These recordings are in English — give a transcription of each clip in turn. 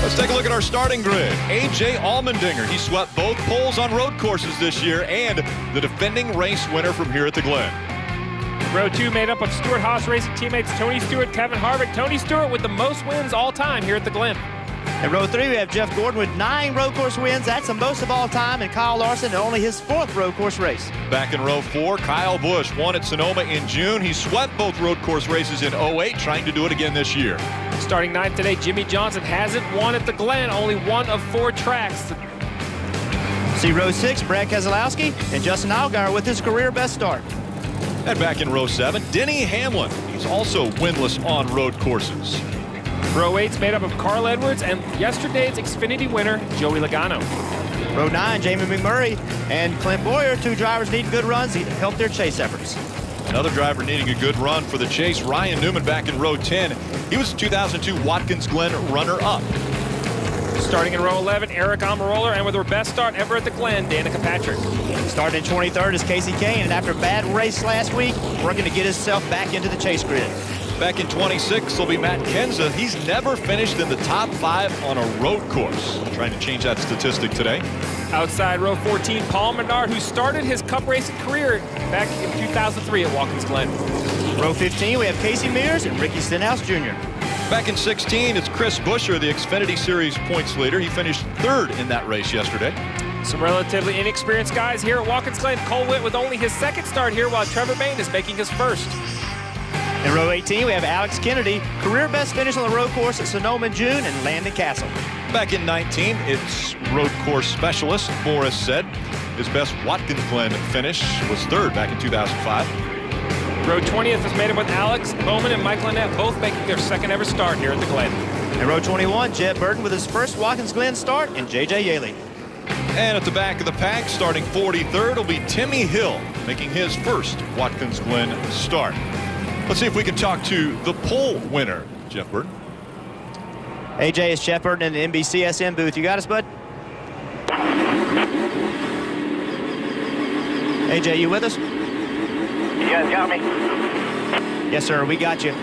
Let's take a look at our starting grid. A.J. Allmendinger, he swept both poles on road courses this year and the defending race winner from here at the Glen. Row 2 made up of Stewart-Haas Racing teammates Tony Stewart, Kevin Harvick. Tony Stewart with the most wins all time here at the Glen. In row 3, we have Jeff Gordon with 9 road course wins. That's the most of all time. And Kyle Larson, only his 4th road course race. Back in row 4, Kyle Busch won at Sonoma in June. He swept both road course races in '08, trying to do it again this year. Starting 9th today, Jimmy Johnson hasn't won at the Glen, only one of 4 tracks. See row 6, Brad Keselowski and Justin Allgaier with his career best start. And back in row 7, Denny Hamlin. He's also winless on road courses. Row 8's made up of Carl Edwards and yesterday's Xfinity winner, Joey Logano. Row 9, Jamie McMurray and Clint Boyer, 2 drivers needing good runs to help their chase efforts. Another driver needing a good run for the chase, Ryan Newman, back in row 10. He was the 2002 Watkins Glen runner-up. Starting in row 11, Eric Almirola, and with her best start ever at the Glen, Danica Patrick. Starting in 23rd is Casey Kane, and after a bad race last week, working to get himself back into the chase grid. Back in 26 will be Matt Kenseth. He's never finished in the top 5 on a road course. Trying to change that statistic today. Outside row 14, Paul Menard, who started his Cup racing career back in 2003 at Watkins Glen. Row 15, we have Casey Mears and Ricky Stenhouse Jr. Back in 16, it's Chris Buescher, the Xfinity Series points leader. He finished 3rd in that race yesterday. Some relatively inexperienced guys here at Watkins Glen. Cole Witt with only his 2nd start here, while Trevor Bayne is making his 1st. In row 18, we have Alex Kennedy, career best finish on the road course at Sonoma in June, and Landon Castle. Back in 19, it's road course specialist Morris said. His best Watkins Glen finish was 3rd back in 2005. Row 20th is made up with Alex Bowman and Mike Lynette, both making their 2nd ever start here at the Glen. In row 21, Jed Burton with his 1st Watkins Glen start, and J.J. Yaley. And at the back of the pack, starting 43rd, will be Timmy Hill, making his 1st Watkins Glen start. Let's see if we can talk to the pole winner, Jeff Burton. AJ, is Jeff Burton in the NBCSN booth. You got us, bud? AJ, you with us? You guys got me? Yes, sir, we got you.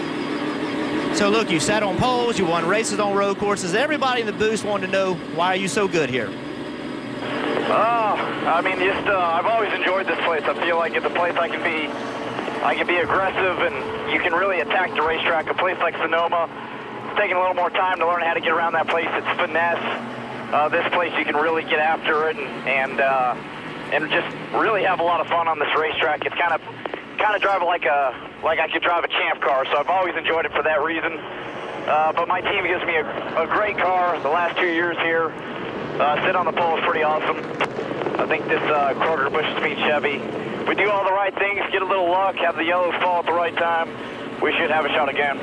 So, look, you sat on poles, you won races on road courses. Everybody in the booth wanted to know, why are you so good here? I mean, I've always enjoyed this place. I feel like it's a place I can be aggressive, and you can really attack the racetrack. A place like Sonoma, it's taking a little more time to learn how to get around that place. It's finesse. This place, you can really get after it and just really have a lot of fun on this racetrack. It's kind of drive it like I could drive a champ car. So I've always enjoyed it for that reason. But my team gives me a great car. The last 2 years here, sit on the pole is pretty awesome. I think this Kroger Busch Speed Chevy, we do all the right things, get a little luck, have the yellows fall at the right time, we should have a shot again.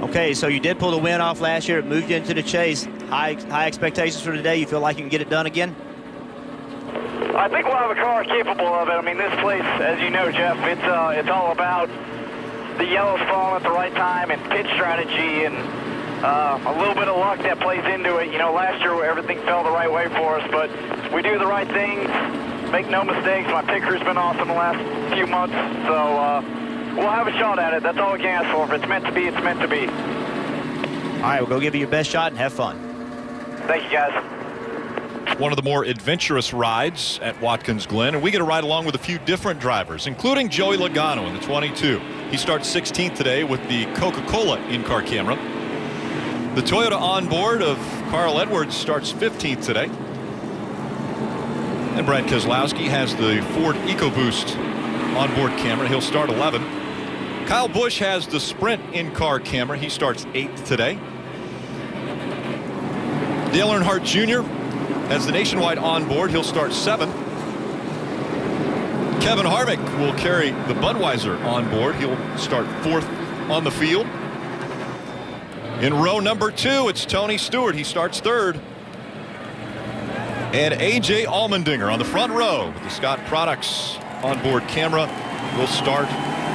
Okay, so you did pull the win off last year. It moved you into the chase. High expectations for today. You feel like you can get it done again? I think we'll have a car capable of it. I mean, this place, as you know, Jeff, it's all about the yellows falling at the right time and pitch strategy and a little bit of luck that plays into it. You know, last year everything fell the right way for us, but we do the right things, make no mistakes. My pit crew's been awesome the last few months, so we'll have a shot at it. That's all we can ask for. If it's meant to be, it's meant to be. All right, we'll go give you your best shot and have fun. Thank you, guys. One of the more adventurous rides at Watkins Glen, and we get to ride along with a few different drivers, including Joey Logano in the 22. He starts 16th today with the Coca-Cola in-car camera. The Toyota onboard of Carl Edwards starts 15th today. And Brad Keselowski has the Ford EcoBoost onboard camera. He'll start 11. Kyle Busch has the Sprint in-car camera. He starts 8th today. Dale Earnhardt Jr. has the Nationwide onboard. He'll start 7th. Kevin Harvick will carry the Budweiser onboard. He'll start 4th on the field. In row number 2, it's Tony Stewart. He starts 3rd. And A.J. Allmendinger on the front row with the Scott Products onboard camera will start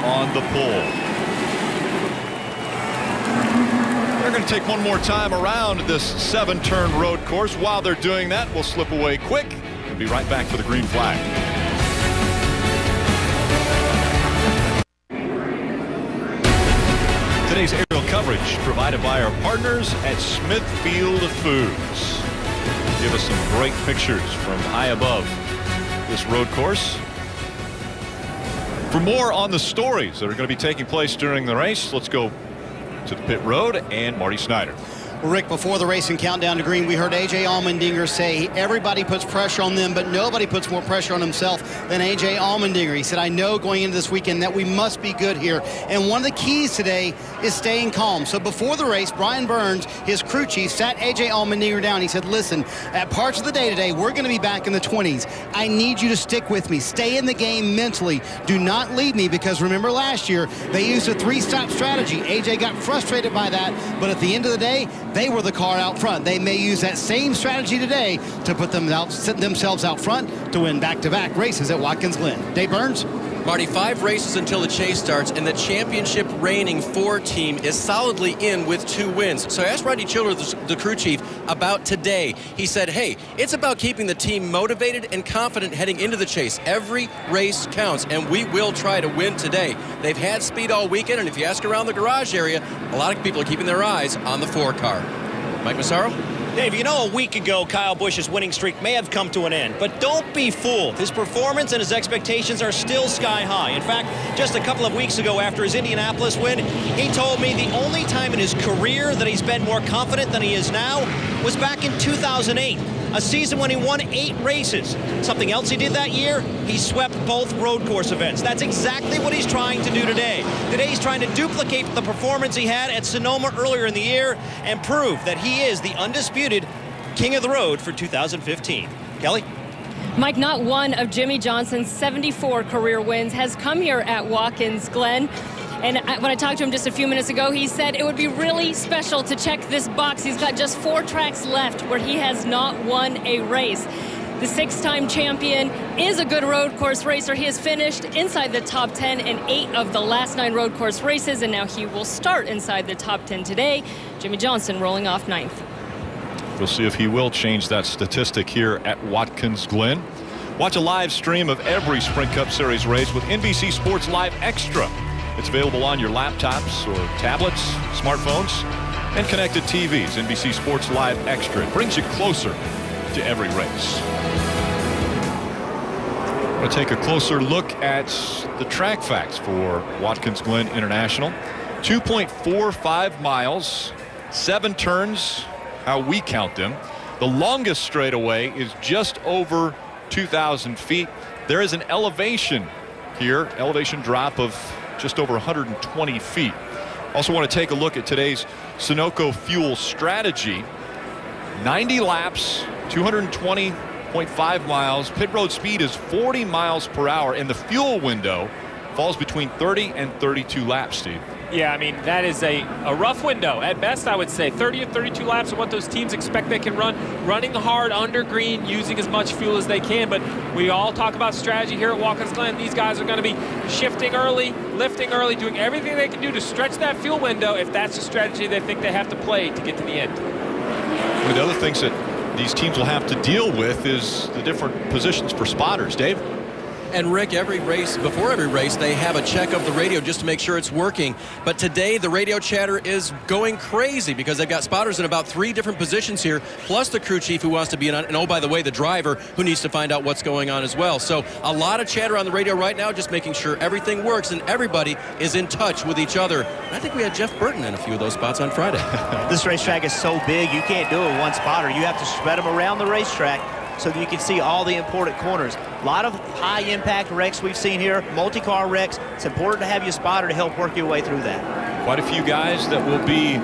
on the pole. They're going to take one more time around this 7-turn road course. While they're doing that, we'll slip away quick and be right back for the green flag. Today's aerial coverage provided by our partners at Smithfield Foods. Give us some great pictures from high above this road course. For more on the stories that are going to be taking place during the race, let's go to the pit road and Marty Snyder. Rick, before the race and countdown to green, we heard A.J. Allmendinger say everybody puts pressure on them, but nobody puts more pressure on himself than A.J. Allmendinger. He said, I know going into this weekend that we must be good here. And one of the keys today is staying calm. So before the race, Brian Burns, his crew chief, sat A.J. Allmendinger down. He said, listen, at parts of the day today, we're going to be back in the 20s. I need you to stick with me. Stay in the game mentally. Do not leave me, because remember last year, they used a 3-stop strategy. A.J. got frustrated by that, but at the end of the day, they were the car out front. They may use that same strategy today to put themselves out front to win back-to-back races at Watkins Glen. Dave Burns. Marty, 5 races until the chase starts, and the championship reigning Ford team is solidly in with 2 wins. So I asked Rodney Childers, the crew chief, about today. He said, hey, it's about keeping the team motivated and confident heading into the chase. Every race counts, and we will try to win today. They've had speed all weekend, and if you ask around the garage area, a lot of people are keeping their eyes on the 4 car. Mike Massaro? Dave, you know, a week ago, Kyle Busch's winning streak may have come to an end, but don't be fooled. His performance and his expectations are still sky high. In fact, just a couple of weeks ago after his Indianapolis win, he told me the only time in his career that he's been more confident than he is now was back in 2008, a season when he won 8 races. Something else he did that year, he swept both road course events. That's exactly what he's trying to do today. Today he's trying to duplicate the performance he had at Sonoma earlier in the year and prove that he is the undisputed king of the road for 2015. Kelly? Mike, not one of Jimmy Johnson's 74 career wins has come here at Watkins Glen. And when I talked to him just a few minutes ago, he said it would be really special to check this box. He's got just 4 tracks left where he has not won a race. The 6-time champion is a good road course racer. He has finished inside the top 10 in 8 of the last 9 road course races, and now he will start inside the top 10 today. Jimmy Johnson rolling off 9th. We'll see if he will change that statistic here at Watkins Glen. Watch a live stream of every Sprint Cup Series race with NBC Sports Live Extra. It's available on your laptops or tablets, smartphones, and connected TVs. NBC Sports Live Extra. It brings you closer to every race. I'm going to take a closer look at the track facts for Watkins Glen International. 2.45 miles, 7 turns, how we count them. The longest straightaway is just over 2,000 feet. There is an elevation here, elevation drop of just over 120 feet. Also want to take a look at today's Sunoco fuel strategy. 90 laps, 220.5 miles. Pit road speed is 40 miles per hour, and the fuel window falls between 30 and 32 laps, Steve. Yeah, I mean, that is a rough window. At best, I would say 30 or 32 laps are what those teams expect they can run, running hard under green, using as much fuel as they can. But we all talk about strategy here at Watkins Glen. These guys are going to be shifting early, lifting early, doing everything they can do to stretch that fuel window if that's the strategy they think they have to play to get to the end. One of the other things that these teams will have to deal with is the different positions for spotters. Dave? And Rick, before every race, they have a check of the radio just to make sure it's working. But today, the radio chatter is going crazy because they've got spotters in about 3 different positions here, plus the crew chief who wants to be in on, and oh, by the way, the driver who needs to find out what's going on as well. So a lot of chatter on the radio right now, just making sure everything works and everybody is in touch with each other. And I think we had Jeff Burton in a few of those spots on Friday. This racetrack is so big, you can't do it with one spotter. You have to spread them around the racetrack so that you can see all the important corners. A lot of high-impact wrecks we've seen here, multi-car wrecks. It's important to have your spotter to help work your way through that. Quite a few guys that will be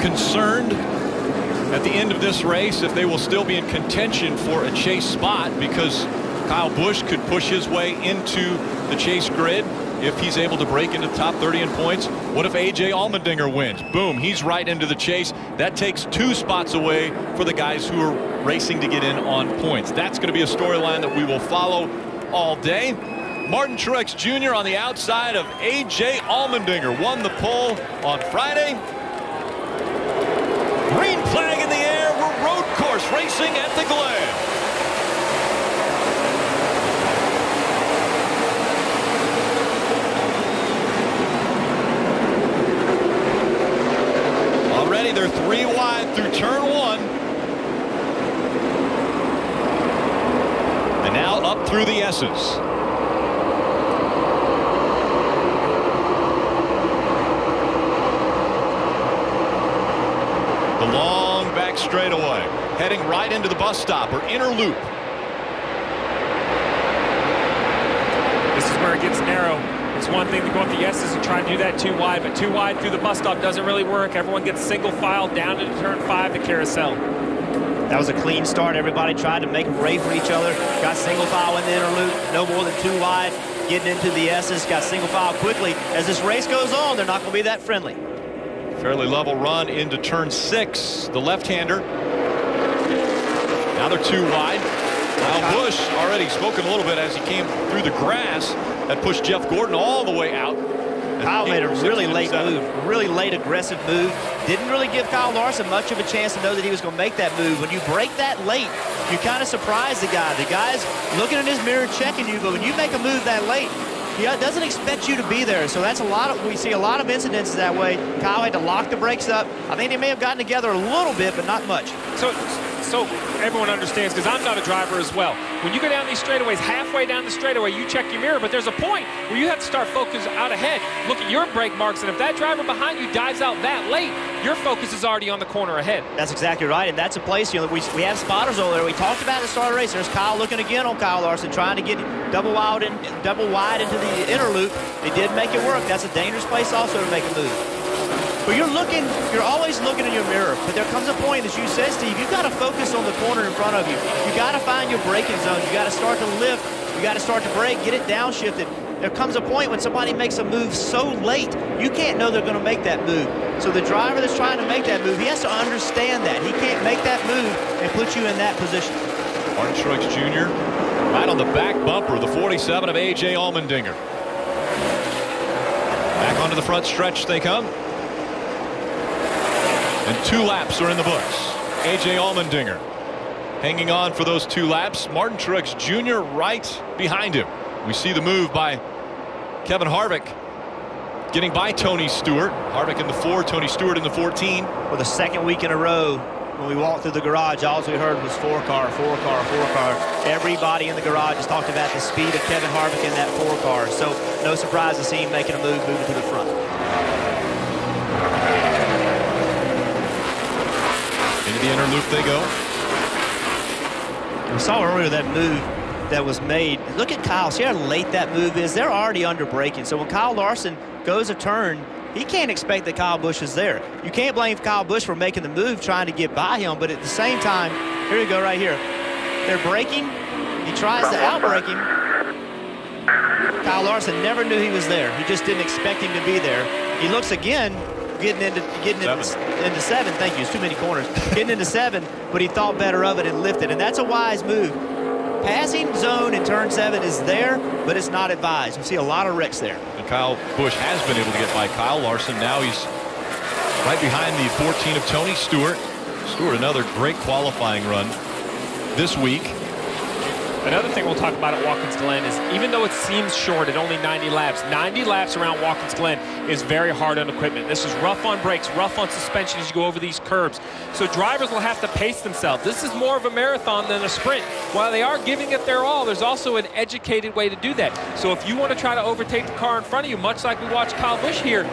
concerned at the end of this race if they will still be in contention for a chase spot, because Kyle Busch could push his way into the chase grid if he's able to break into the top 30 in points. What if A.J. Allmendinger wins? Boom, he's right into the chase. That takes 2 spots away for the guys who are racing to get in on points. That's going to be a storyline that we will follow all day. Martin Truex Jr. on the outside of A.J. Allmendinger won the pole on Friday. Green flag in the air. We're road course racing at the Glen. ready. They're 3 wide through turn 1. And now up through the S's. The long back straightaway, heading right into the bus stop or inner loop. This is where it gets narrow. It's one thing to go up the S's and try to do that too wide, but too wide through the bus stop doesn't really work. Everyone gets single file down into turn 5, the carousel. That was a clean start. Everybody tried to make a race for each other. Got single file in the inner loop, no more than 2 wide. Getting into the S's, got single file quickly. As this race goes on, they're not going to be that friendly. Fairly level run into turn 6. The left-hander. Now they're 2 wide. Kyle Busch already spoken a little bit as he came through the grass. That pushed Jeff Gordon all the way out. Kyle made a really late move, really late aggressive move. Didn't really give Kyle Larson much of a chance to know that he was going to make that move. When you break that late, you kind of surprise the guy. The guy's looking in his mirror, checking you, but when you make a move that late, he doesn't expect you to be there. So that's we see a lot of incidences that way. Kyle had to lock the brakes up. I think they may have gotten together a little bit, but not much. So everyone understands, because I'm not a driver as well. When you go down these straightaways, halfway down the straightaway, you check your mirror, but there's a point where you have to start focus out ahead. Look at your brake marks, and if that driver behind you dives out that late, your focus is already on the corner ahead. That's exactly right, and that's a place, we have spotters over there. We talked about at the start of the race. There's Kyle looking again on Kyle Larson, trying to get double wide into the inner loop. They did make it work. That's a dangerous place also to make a move. But you're always looking in your mirror. But there comes a point, as you said, Steve, you've got to focus on the corner in front of you. You got to find your braking zone. You got to start to lift. You got to start to brake, get it downshifted. There comes a point when somebody makes a move so late, you can't know they're going to make that move. So the driver that's trying to make that move, he has to understand that. He can't make that move and put you in that position. Martin Truex Jr. right on the back bumper, the 47 of A.J. Allmendinger. Back onto the front stretch they come. And 2 laps are in the books. A.J. Allmendinger hanging on for those 2 laps. Martin Truex Jr. right behind him. We see the move by Kevin Harvick getting by Tony Stewart. Harvick in the 4, Tony Stewart in the 14. For the second week in a row, when we walked through the garage, all we heard was 4 car, 4 car, 4 car. Everybody in the garage has talked about the speed of Kevin Harvick in that 4 car. So no surprise to see him making a move, moving to the front. Into the inner loop they go. We saw earlier that move that was made. Look at Kyle. See how late that move is? They're already under braking. So when Kyle Larson goes a turn, he can't expect that Kyle Busch is there. You can't blame Kyle Busch for making the move, trying to get by him. But at the same time, here you go right here. They're braking. He tries to outbrake him. Kyle Larson never knew he was there. He just didn't expect him to be there. He looks again, getting into 7. Thank you. It's too many corners. Getting into 7, but he thought better of it and lifted. And that's a wise move. Passing zone in turn 7 is there, but it's not advised. You see a lot of wrecks there. And Kyle Busch has been able to get by Kyle Larson. Now he's right behind the 14 of Tony Stewart. Stewart, another great qualifying run this week. Another thing we'll talk about at Watkins Glen is, even though it seems short at only 90 laps around Watkins Glen is very hard on equipment. This is rough on brakes, rough on suspension as you go over these curbs. So drivers will have to pace themselves. This is more of a marathon than a sprint. While they are giving it their all, there's also an educated way to do that. So if you want to try to overtake the car in front of you, much like we watched Kyle Busch here,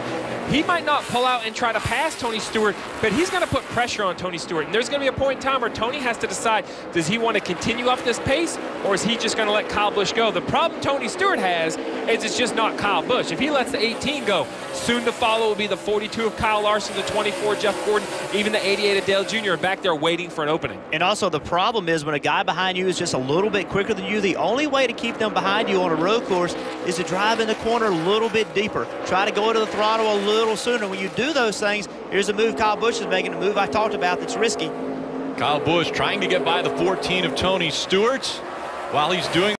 he might not pull out and try to pass Tony Stewart, but he's going to put pressure on Tony Stewart. And there's going to be a point in time where Tony has to decide, does he want to continue up this pace, or is he just going to let Kyle Busch go? The problem Tony Stewart has is it's just not Kyle Busch. If he lets the 18 go, soon to follow will be the 42 of Kyle Larson, the 24 Jeff Gordon, even the 88 of Dale Jr. back there waiting for an opening. And also the problem is when a guy behind you is just a little bit quicker than you, the only way to keep them behind you on a road course is to drive in the corner a little bit deeper. Try to go to the throttle a little sooner. When you do those things, here's a move Kyle Busch is making, a move I talked about that's risky. Kyle Busch trying to get by the 14 of Tony Stewart while he's doing